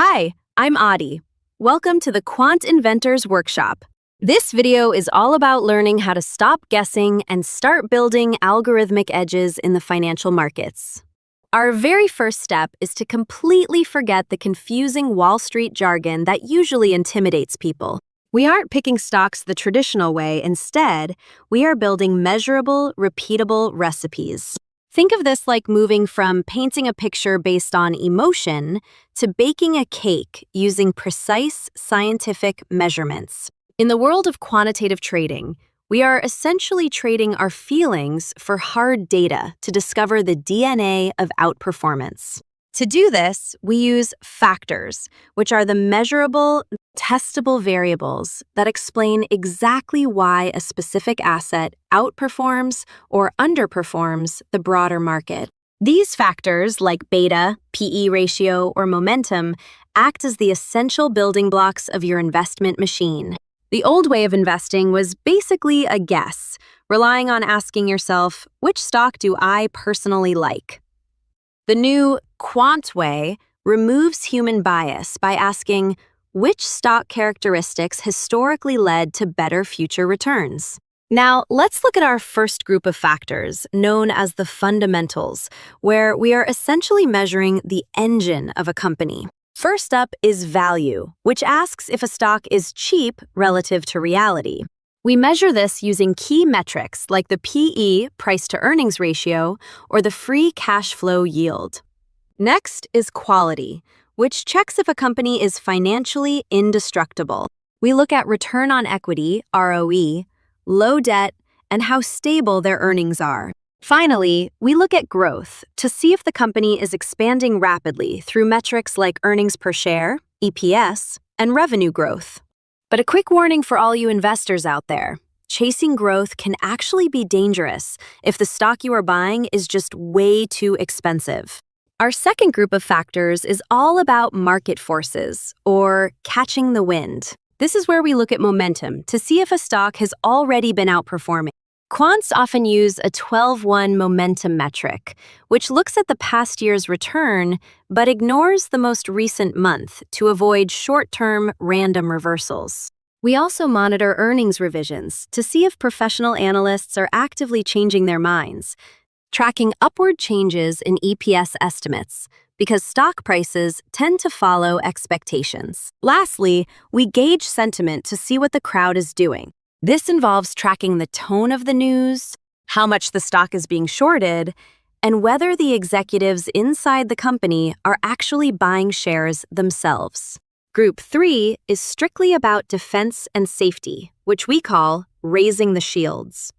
Hi, I'm Adi. Welcome to the Quant Inventors Workshop. This video is all about learning how to stop guessing and start building algorithmic edges in the financial markets. Our very first step is to completely forget the confusing Wall Street jargon that usually intimidates people. We aren't picking stocks the traditional way. Instead, we are building measurable, repeatable recipes. Think of this like moving from painting a picture based on emotion to baking a cake using precise scientific measurements. In the world of quantitative trading, we are essentially trading our feelings for hard data to discover the DNA of outperformance. To do this, we use factors, which are the measurable, testable variables that explain exactly why a specific asset outperforms or underperforms the broader market. These factors, like beta, PE ratio, or momentum, act as the essential building blocks of your investment machine. The old way of investing was basically a guess, relying on asking yourself, which stock do I personally like? The new Quant way removes human bias by asking, which stock characteristics historically led to better future returns? Now, let's look at our first group of factors, known as the fundamentals, where we are essentially measuring the engine of a company. First up is value, which asks if a stock is cheap relative to reality. We measure this using key metrics like the PE, price-to-earnings ratio, or the free cash flow yield. Next is quality, which checks if a company is financially indestructible. We look at return on equity, ROE, low debt, and how stable their earnings are. Finally, we look at growth to see if the company is expanding rapidly through metrics like earnings per share, EPS, and revenue growth. But a quick warning for all you investors out there. Chasing growth can actually be dangerous if the stock you are buying is just way too expensive. Our second group of factors is all about market forces, or catching the wind. This is where we look at momentum to see if a stock has already been outperforming. Quants often use a 12-1 momentum metric, which looks at the past year's return but ignores the most recent month to avoid short-term random reversals. We also monitor earnings revisions to see if professional analysts are actively changing their minds, tracking upward changes in EPS estimates, because stock prices tend to follow expectations. Lastly, we gauge sentiment to see what the crowd is doing. This involves tracking the tone of the news, how much the stock is being shorted, and whether the executives inside the company are actually buying shares themselves. Group 3 is strictly about defense and safety, which we call raising the shields.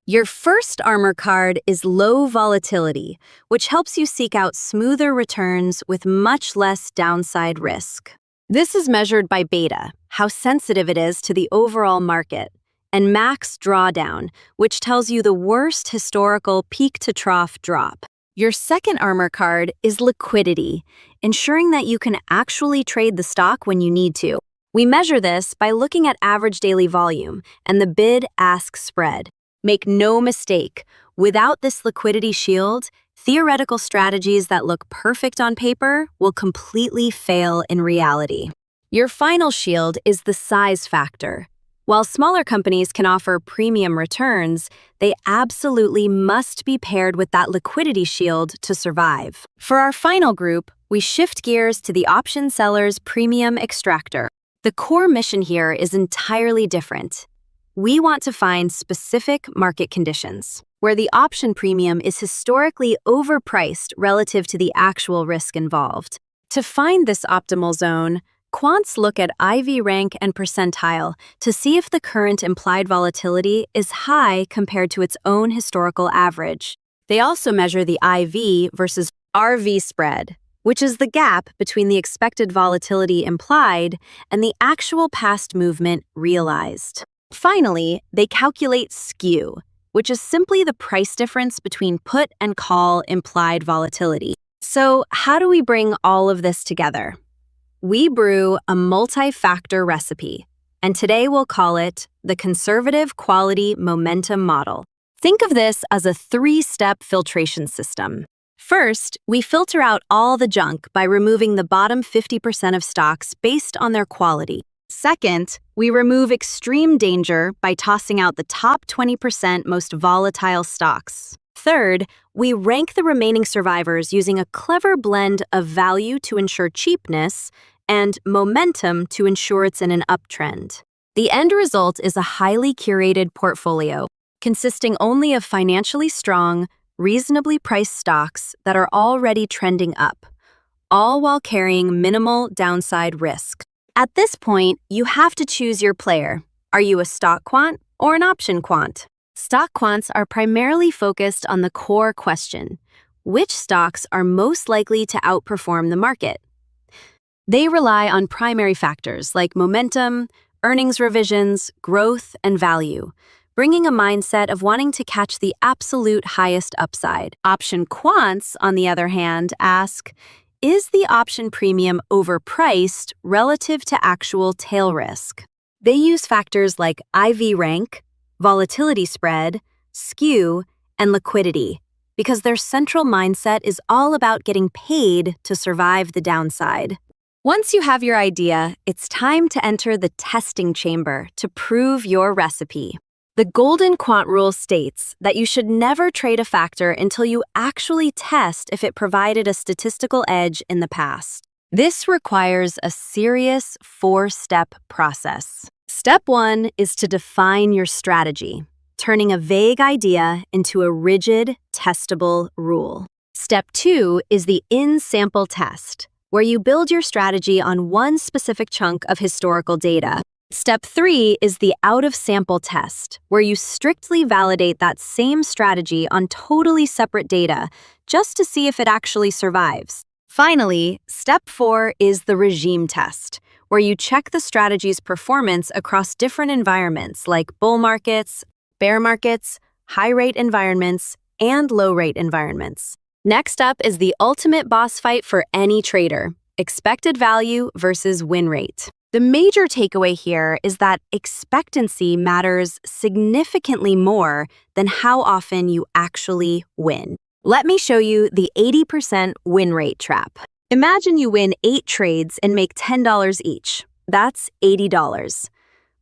Your first armor card is low volatility, which helps you seek out smoother returns with much less downside risk. This is measured by beta, how sensitive it is to the overall market, and max drawdown, which tells you the worst historical peak-to-trough drop. Your second armor card is liquidity, ensuring that you can actually trade the stock when you need to. We measure this by looking at average daily volume and the bid-ask spread. Make no mistake, without this liquidity shield, theoretical strategies that look perfect on paper will completely fail in reality. Your final shield is the size factor. While smaller companies can offer premium returns, they absolutely must be paired with that liquidity shield to survive. For our final group, we shift gears to the option seller's premium extractor. The core mission here is entirely different. We want to find specific market conditions, where the option premium is historically overpriced relative to the actual risk involved. To find this optimal zone, quants look at IV rank and percentile to see if the current implied volatility is high compared to its own historical average. They also measure the IV versus RV spread, which is the gap between the expected volatility implied and the actual past movement realized. Finally, they calculate skew, which is simply the price difference between put and call implied volatility. So, how do we bring all of this together? We brew a multi-factor recipe, and today we'll call it the Conservative Quality Momentum Model. Think of this as a 3-step filtration system. First, we filter out all the junk by removing the bottom 50% of stocks based on their quality. Second, we remove extreme danger by tossing out the top 20% most volatile stocks. Third, we rank the remaining survivors using a clever blend of value to ensure cheapness and momentum to ensure it's in an uptrend. The end result is a highly curated portfolio consisting only of financially strong, reasonably priced stocks that are already trending up, all while carrying minimal downside risk. At this point, you have to choose your player. Are you a stock quant or an option quant? Stock quants are primarily focused on the core question: which stocks are most likely to outperform the market? They rely on primary factors like momentum, earnings revisions, growth, and value, bringing a mindset of wanting to catch the absolute highest upside. Option quants, on the other hand, ask, is the option premium overpriced relative to actual tail risk? They use factors like IV rank, volatility spread, skew, and liquidity, because their central mindset is all about getting paid to survive the downside. Once you have your idea, it's time to enter the testing chamber to prove your recipe. The golden quant rule states that you should never trade a factor until you actually test if it provided a statistical edge in the past. This requires a serious 4-step process. Step 1 is to define your strategy, turning a vague idea into a rigid, testable rule. Step 2 is the in-sample test, where you build your strategy on one specific chunk of historical data. Step 3 is the out-of-sample test, where you strictly validate that same strategy on totally separate data, just to see if it actually survives. Finally, Step 4 is the regime test, where you check the strategy's performance across different environments like bull markets, bear markets, high-rate environments, and low-rate environments. Next up is the ultimate boss fight for any trader: expected value versus win rate. The major takeaway here is that expectancy matters significantly more than how often you actually win. Let me show you the 80% win rate trap. Imagine you win 8 trades and make $10 each. That's $80.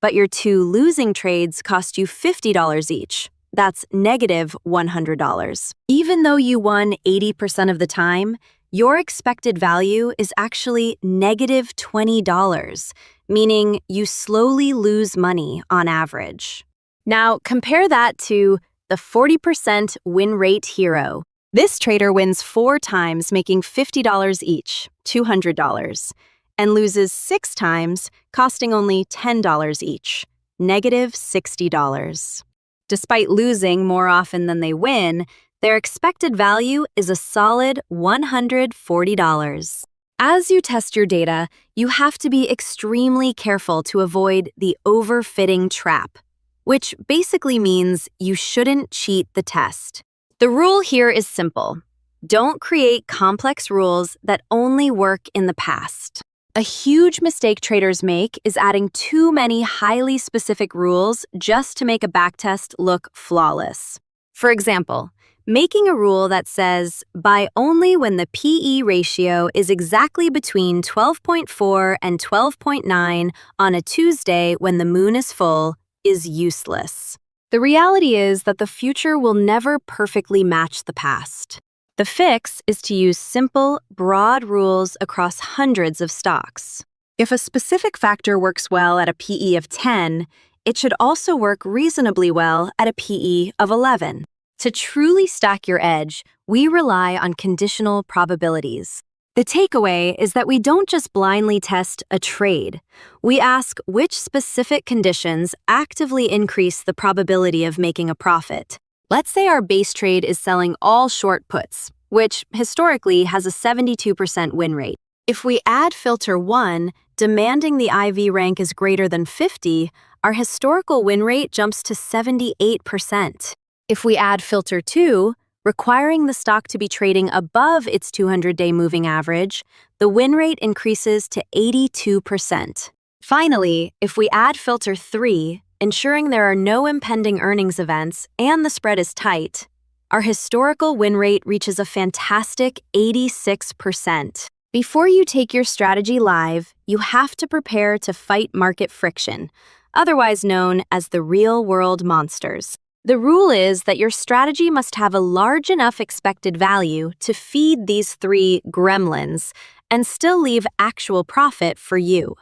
But your 2 losing trades cost you $50 each. That's negative $100. Even though you won 80% of the time, your expected value is actually negative $20, meaning you slowly lose money on average. Now, compare that to the 40% win rate hero. This trader wins 4 times, making $50 each, $200, and loses 6 times, costing only $10 each, negative $60. Despite losing more often than they win, their expected value is a solid $140. As you test your data, you have to be extremely careful to avoid the overfitting trap, which basically means you shouldn't cheat the test. The rule here is simple. Don't create complex rules that only work in the past. A huge mistake traders make is adding too many highly specific rules just to make a backtest look flawless. For example, making a rule that says buy only when the PE ratio is exactly between 12.4 and 12.9 on a Tuesday when the moon is full is useless. The reality is that the future will never perfectly match the past. The fix is to use simple, broad rules across hundreds of stocks. If a specific factor works well at a PE of 10, it should also work reasonably well at a PE of 11. To truly stack your edge, we rely on conditional probabilities. The takeaway is that we don't just blindly test a trade. We ask which specific conditions actively increase the probability of making a profit. Let's say our base trade is selling all short puts, which historically has a 72% win rate. If we add filter 1, demanding the IV rank is greater than 50, our historical win rate jumps to 78%. If we add filter 2, requiring the stock to be trading above its 200-day moving average, the win rate increases to 82%. Finally, if we add filter 3, ensuring there are no impending earnings events and the spread is tight, Our historical win rate reaches a fantastic 86%. Before you take your strategy live, you have to prepare to fight market friction, otherwise known as the real-world monsters. The rule is that your strategy must have a large enough expected value to feed these three gremlins and still leave actual profit for you.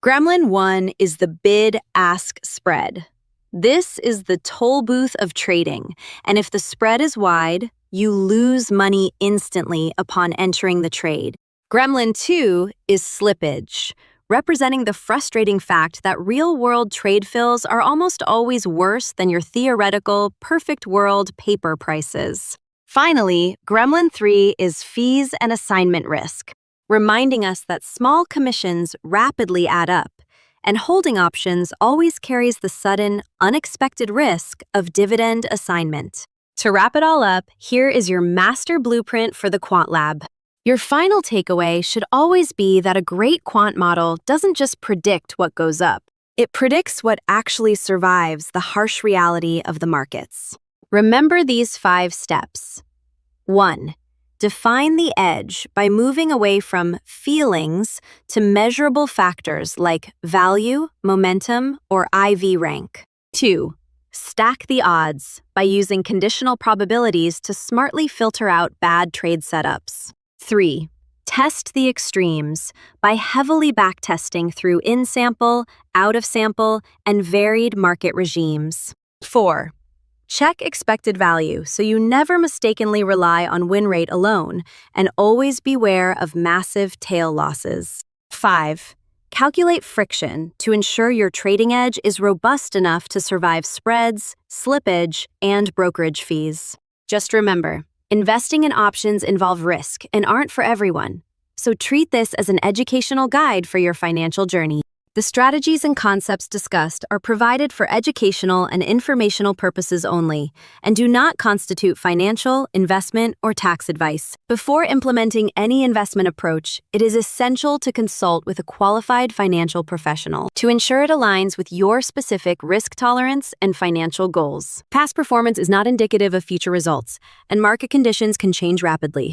Gremlin 1 is the bid-ask spread. This is the toll booth of trading, and if the spread is wide, you lose money instantly upon entering the trade. Gremlin 2 is slippage, representing the frustrating fact that real-world trade fills are almost always worse than your theoretical, perfect-world paper prices. Finally, Gremlin 3 is fees and assignment risk, reminding us that small commissions rapidly add up, and holding options always carries the sudden, unexpected risk of dividend assignment. To wrap it all up, here is your master blueprint for the Quant Lab. Your final takeaway should always be that a great quant model doesn't just predict what goes up. It predicts what actually survives the harsh reality of the markets. Remember these 5 steps. 1. Define the edge by moving away from feelings to measurable factors like value, momentum, or IV rank. 2. Stack the odds by using conditional probabilities to smartly filter out bad trade setups. 3. Test the extremes by heavily backtesting through in-sample, out-of-sample, and varied market regimes. 4. Check expected value so you never mistakenly rely on win rate alone, and always beware of massive tail losses. 5. Calculate friction to ensure your trading edge is robust enough to survive spreads, slippage, and brokerage fees. Just remember, investing in options involve risk and aren't for everyone, so treat this as an educational guide for your financial journey. The strategies and concepts discussed are provided for educational and informational purposes only and do not constitute financial, investment, or tax advice. Before implementing any investment approach, it is essential to consult with a qualified financial professional to ensure it aligns with your specific risk tolerance and financial goals. Past performance is not indicative of future results, and market conditions can change rapidly.